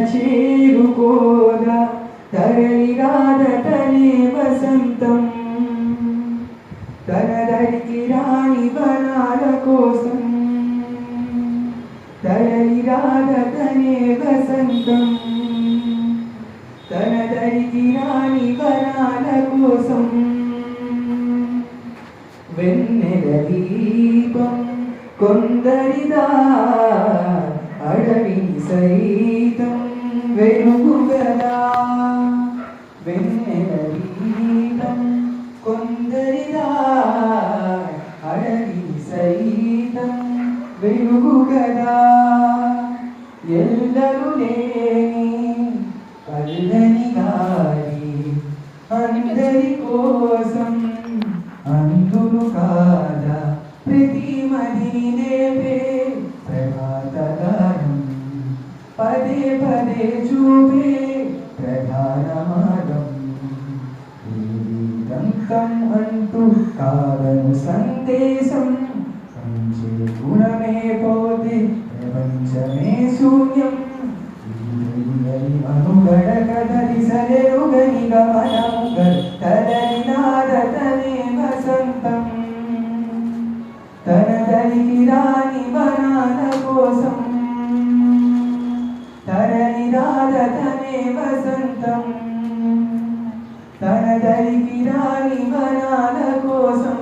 చేరుకోగా తరలిరాదతనే వసంతం తనదరికి రాని వనాల కోసం తరలిరాదతనే వసంతం తనదరికి రాని వనాల కోసం వెన్నెల దీపం కొందరిదా అడవిని సైతం వెలుగుగదా వెన్నెల దీపం కొందరిదా అడవిని సైతం వెలుగుగదా ఎల్లరు లేని పల్లని గాలి అందరి కోసం అందును కాదా ప్రతి మదిని లేపే ప్రభాతగానం పదే పదే చూపే ప్రధాన మార్గం దంతం అంటూ కాలను సందేశం పంచే గుణమే పోతే ప్రపంచమే శూన్యం మనుగడ కదలి సరెరుగని గమనము తరలినాదతనే వసంతం తనదరికి రాని వనాల కోసం తరలినాదతనే వసంతం తనదరికి రాని వనాల కోసం